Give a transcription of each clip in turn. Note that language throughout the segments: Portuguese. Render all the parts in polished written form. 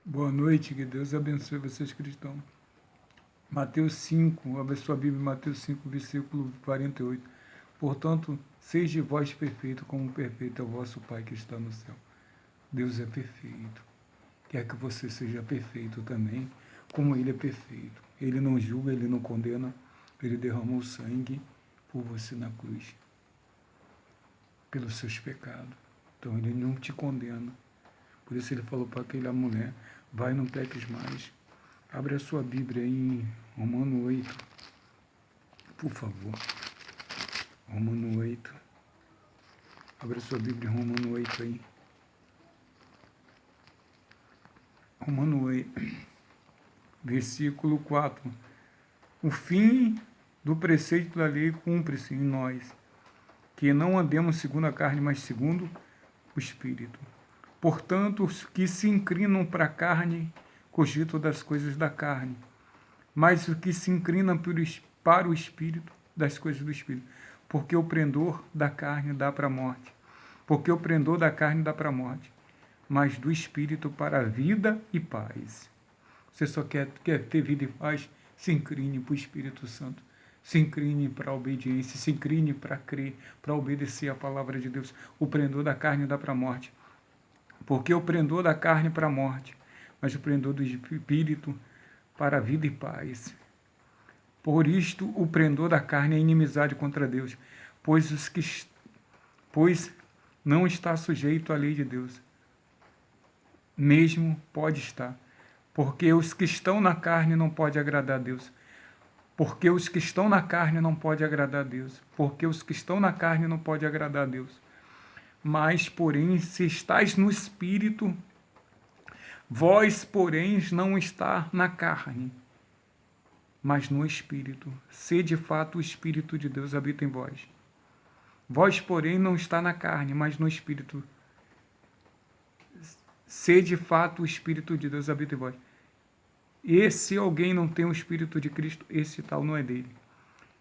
Boa noite, que Deus abençoe vocês cristãos. Mateus 5, abre sua Bíblia, Mateus 5, versículo 48. Portanto, seja vós perfeito, como perfeito é o vosso Pai que está no céu. Deus é perfeito. Quer que você seja perfeito também, como Ele é perfeito. Ele não julga, Ele não condena, Ele derramou sangue por você na cruz, pelos seus pecados. Então Ele não te condena. Por isso Ele falou para aquela mulher, vai, não peques mais. Abre a sua Bíblia aí em Romano 8, por favor. Romano 8. Abre a sua Bíblia em Romano 8 aí. Romano 8, versículo 4. O fim do preceito da lei cumpre-se em nós, que não andemos segundo a carne, mas segundo o Espírito. Portanto, os que se inclinam para a carne cogitam das coisas da carne, mas os que se inclinam para o Espírito, das coisas do Espírito. Porque o pendor da carne dá para a morte. Porque o pendor da carne dá para a morte, mas do Espírito para a vida e paz. Você só quer ter vida e paz? Se incline para o Espírito Santo. Se incline para a obediência, se incline para crer, para obedecer a palavra de Deus. O pendor da carne dá para a morte. Porque o pendor da carne para a morte, mas o pendor do Espírito para a vida e paz. Por isto, o pendor da carne é inimizade contra Deus, pois não está sujeito à lei de Deus. Mesmo pode estar, porque os que estão na carne não podem agradar a Deus. Porque os que estão na carne não podem agradar a Deus. Porque os que estão na carne não podem agradar a Deus. Mas, porém, se estáis no Espírito, vós, porém, não está na carne, mas no Espírito. Se de fato o Espírito de Deus habita em vós. Vós, porém, não está na carne, mas no Espírito. Se de fato o Espírito de Deus habita em vós. E se alguém não tem o Espírito de Cristo, esse tal não é dele.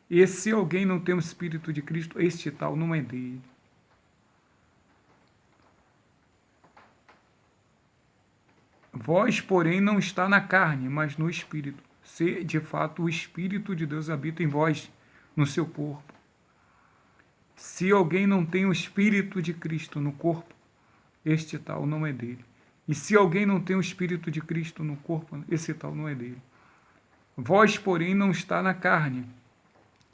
E se alguém não tem o Espírito de Cristo, este tal não é dele. Vós, porém, não está na carne, mas no Espírito. Se de fato o Espírito de Deus habita em vós, no seu corpo. Se alguém não tem o Espírito de Cristo no corpo, este tal não é dele. E se alguém não tem o Espírito de Cristo no corpo, esse tal não é dele. Vós, porém, não está na carne,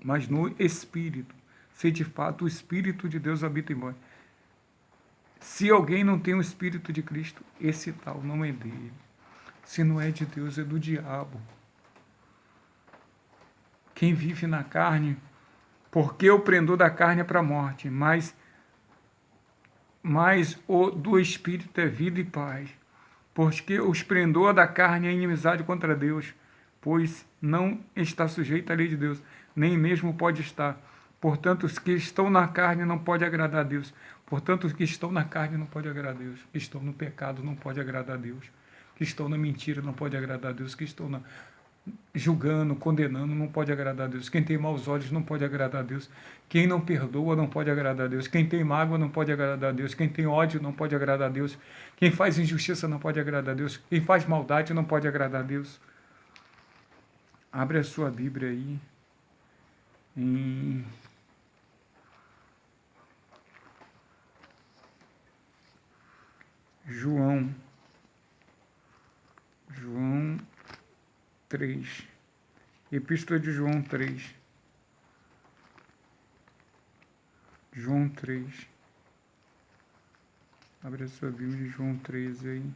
mas no Espírito. Se de fato o Espírito de Deus habita em vós. Se alguém não tem o Espírito de Cristo, esse tal não é dele. Se não é de Deus, é do diabo. Quem vive na carne, porque o pendor da carne é para a morte, mas o do Espírito é vida e paz. Porque o pendor da carne é inimizade contra Deus, pois não está sujeito à lei de Deus, nem mesmo pode estar. Portanto, os que estão na carne não podem agradar a Deus. Portanto, os que estão na carne não podem agradar a Deus. Que estão no pecado não podem agradar a Deus. Que estão na mentira não podem agradar a Deus. Que estão julgando, condenando, não pode agradar a Deus. Quem tem maus olhos não pode agradar a Deus. Quem não perdoa não pode agradar a Deus. Quem tem mágoa não pode agradar a Deus. Quem tem ódio não pode agradar a Deus. Quem faz injustiça não pode agradar a Deus. Quem faz maldade não pode agradar a Deus. Abre a sua Bíblia aí em João 3. Epístola de João 3. João 3. Abre a sua Bíblia em João 3 aí.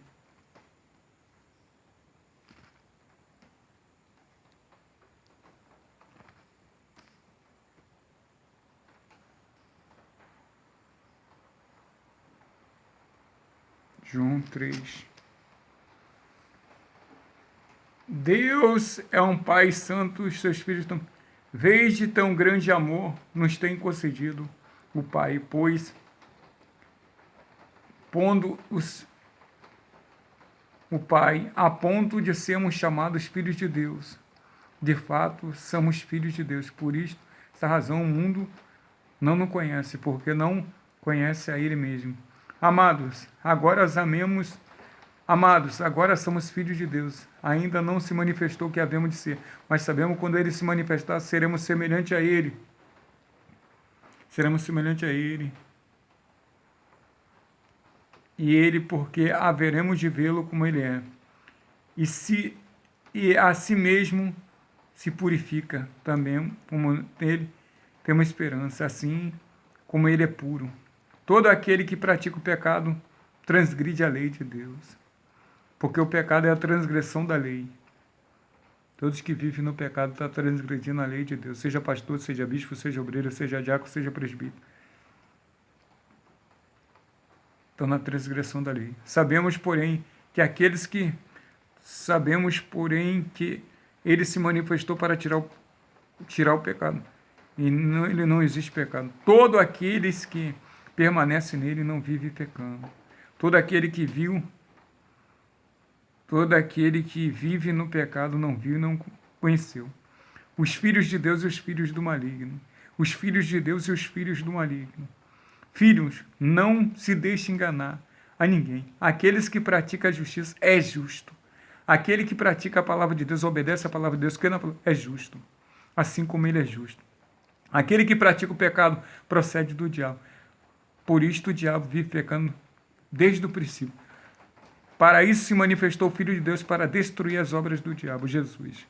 João 3. Deus é um Pai santo, seu Espírito, vez de tão grande amor, nos tem concedido o Pai, pois, pondo o Pai a ponto de sermos chamados filhos de Deus. De fato, somos filhos de Deus. Por isso, essa razão, o mundo não nos conhece, porque não conhece a Ele mesmo. Amados, agora amemos Amados, agora somos filhos de Deus. Ainda não se manifestou o que havemos de ser, mas sabemos que quando Ele se manifestar, seremos semelhante a Ele. Seremos semelhante a Ele. E Ele, porque haveremos de vê-lo como Ele é. E a si mesmo se purifica também, como Ele tem uma esperança, assim como Ele é puro. Todo aquele que pratica o pecado transgride a lei de Deus. Porque o pecado é a transgressão da lei. Todos que vivem no pecado estão transgredindo a lei de Deus. Seja pastor, seja bispo, seja obreiro, seja diácono, seja presbítero. Estão na transgressão da lei. Sabemos, porém, que Ele se manifestou para tirar o pecado. E ele não existe pecado. Todo aqueles que permanecem nele não vive pecando. Todo aquele que vive no pecado não viu, não conheceu. Os filhos de Deus e os filhos do maligno. Os filhos de Deus e os filhos do maligno. Filhos, não se deixe enganar a ninguém. Aqueles que praticam a justiça é justo. Aquele que pratica a palavra de Deus, obedece a palavra de Deus, é justo. Assim como ele é justo. Aquele que pratica o pecado procede do diabo. Por isto o diabo vive pecando desde o princípio. Para isso se manifestou o Filho de Deus, para destruir as obras do diabo, Jesus.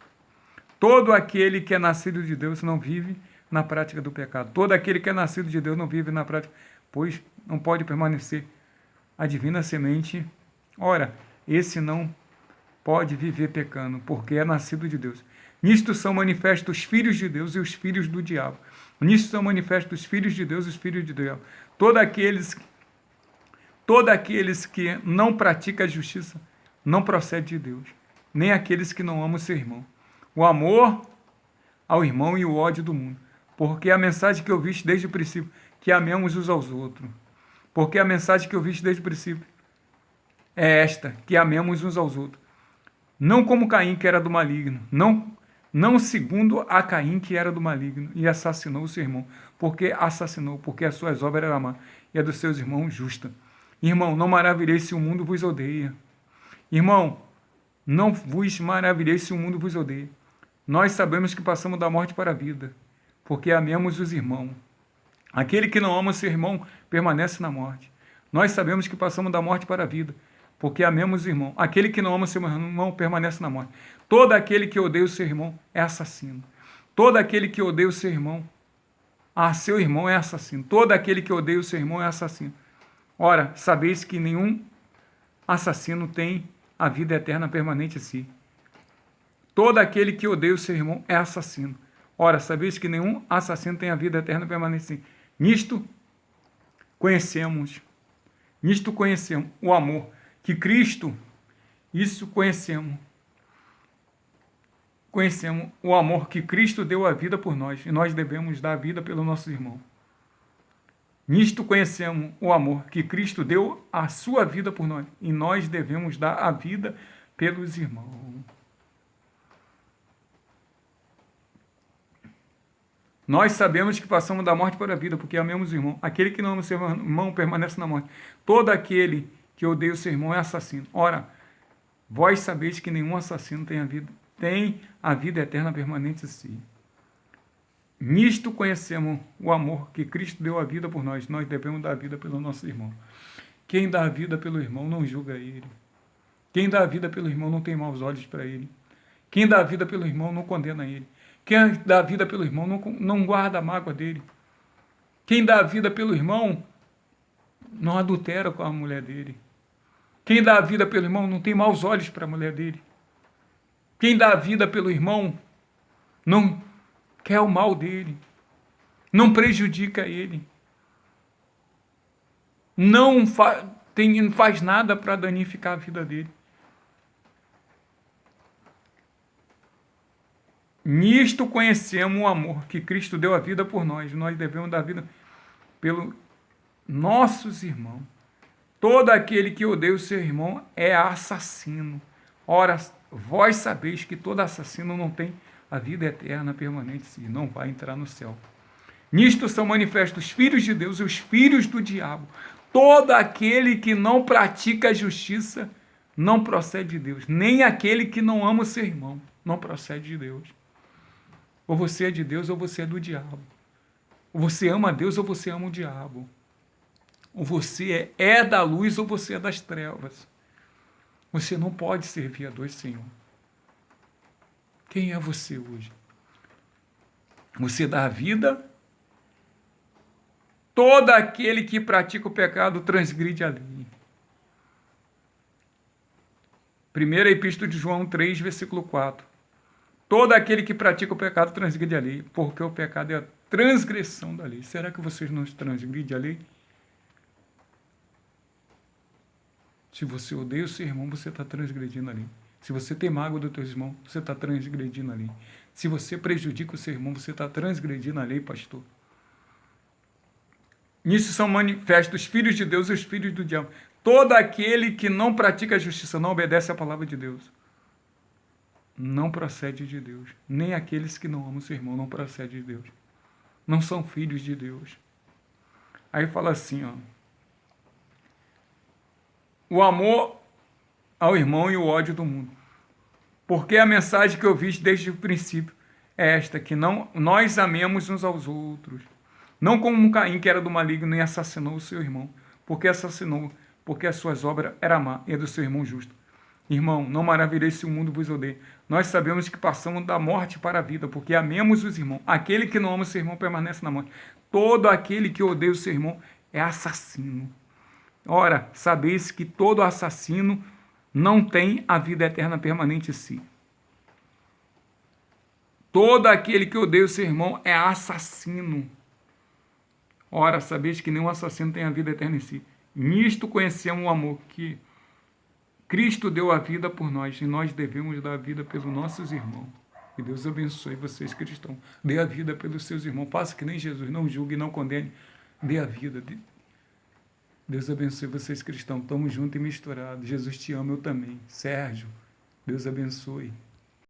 Todo aquele que é nascido de Deus não vive na prática do pecado. Todo aquele que é nascido de Deus não vive na prática, pois não pode permanecer a divina semente. Ora, esse não pode viver pecando, porque é nascido de Deus. Nisto são manifestos os filhos de Deus e os filhos do diabo. Nisto são manifestos os filhos de Deus e os filhos de diabo. Todos aqueles que não praticam a justiça não procedem de Deus, nem aqueles que não amam seu irmão. O amor ao irmão e o ódio do mundo. Porque a mensagem que eu viste desde o princípio, que amemos uns aos outros. Porque a mensagem que eu viste desde o princípio é esta, que amemos uns aos outros. Não como Caim, que era do maligno, não segundo a Caim, que era do maligno, e assassinou o seu irmão. Porque as suas obras eram má, e a dos seus irmãos justa. Irmão, não maravilhei se o mundo vos odeia. Irmão, não vos maravilhei se o mundo vos odeia. Nós sabemos que passamos da morte para a vida, porque amemos os irmãos. Aquele que não ama seu irmão permanece na morte. Nós sabemos que passamos da morte para a vida, porque amemos o irmão. Aquele que não ama seu irmão permanece na morte. Todo aquele que odeia o seu irmão é assassino. Todo aquele que odeia o seu irmão, seu irmão é assassino. Todo aquele que odeia o seu irmão é assassino. Ora, sabeis que nenhum assassino tem a vida eterna permanente em si. Todo aquele que odeia o seu irmão é assassino. Ora, sabeis que nenhum assassino tem a vida eterna permanente em si. Nisto conhecemos o amor que Cristo, conhecemos o amor que Cristo deu a vida por nós, e nós devemos dar a vida pelo nosso irmão. Nisto conhecemos o amor que Cristo deu a sua vida por nós, e nós devemos dar a vida pelos irmãos. Nós sabemos que passamos da morte para a vida, porque amamos o irmão. Aquele que não ama o seu irmão permanece na morte. Todo aquele que odeia o seu irmão é assassino. Ora, vós sabeis que nenhum assassino tem a vida eterna permanente em si. Nisto conhecemos o amor que Cristo deu a vida por nós. Nós devemos dar a vida pelo nosso irmão. Quem dá a vida pelo irmão não julga ele. Quem dá a vida pelo irmão não tem maus olhos para ele. Quem dá a vida pelo irmão não condena ele. Quem dá a vida pelo irmão não guarda a mágoa dele. Quem dá a vida pelo irmão não adultera com a mulher dele. Quem dá a vida pelo irmão não tem maus olhos para a mulher dele. Quem dá a vida pelo irmão não quer o mal dele. Não prejudica ele. Não faz nada para danificar a vida dele. Nisto conhecemos o amor que Cristo deu a vida por nós. Nós devemos dar a vida pelos nossos irmãos. Todo aquele que odeia o seu irmão é assassino. Ora, vós sabeis que todo assassino não tem a vida eterna permanente e não vai entrar no céu. Nisto são manifestos os filhos de Deus e os filhos do diabo. Todo aquele que não pratica a justiça Não procede de Deus. Nem aquele que não ama o seu irmão. Não procede de Deus. Ou você é de Deus ou você é do diabo. Ou você ama a Deus ou você ama o diabo. Ou você é da luz ou você é das trevas. Você não pode servir a dois senhores. Quem é você hoje? Você dá a vida? Todo aquele que pratica o pecado transgride a lei. Primeira Epístola de João 3, versículo 4. Todo aquele que pratica o pecado transgride a lei, porque o pecado é a transgressão da lei. Será que vocês não transgridem a lei? Se você odeia o seu irmão, você está transgredindo a lei. Se você tem mágoa do teu irmão, você está transgredindo a lei. Se você prejudica o seu irmão, você está transgredindo a lei, pastor. Nisso são manifestos os filhos de Deus e os filhos do diabo. Todo aquele que não pratica a justiça, não obedece à palavra de Deus, não procede de Deus. Nem aqueles que não amam o seu irmão não procedem de Deus. Não são filhos de Deus. Aí fala assim, ó. O amor ao irmão e o ódio do mundo. Porque a mensagem que eu vi desde o princípio é esta, que não, nós amemos uns aos outros. Não como Caim, que era do maligno e assassinou o seu irmão. Porque as suas obras eram má e a do seu irmão justo. Irmão, não maravilhei se o mundo vos odeia. Nós sabemos que passamos da morte para a vida, porque amemos os irmãos. Aquele que não ama o seu irmão permanece na morte. Todo aquele que odeia o seu irmão é assassino. Ora, sabeis que todo assassino não tem a vida eterna permanente em si. Todo aquele que odeia o seu irmão é assassino. Ora, sabeis que nenhum assassino tem a vida eterna em si. Nisto conhecemos o amor que Cristo deu a vida por nós, e nós devemos dar a vida pelos nossos irmãos. Que Deus abençoe vocês, cristãos. Dê a vida pelos seus irmãos. Faça que nem Jesus, não julgue, não condene. Dê a vida. Deus abençoe vocês, cristãos. Estamos juntos e misturados. Jesus te ama, eu também. Sérgio, Deus abençoe.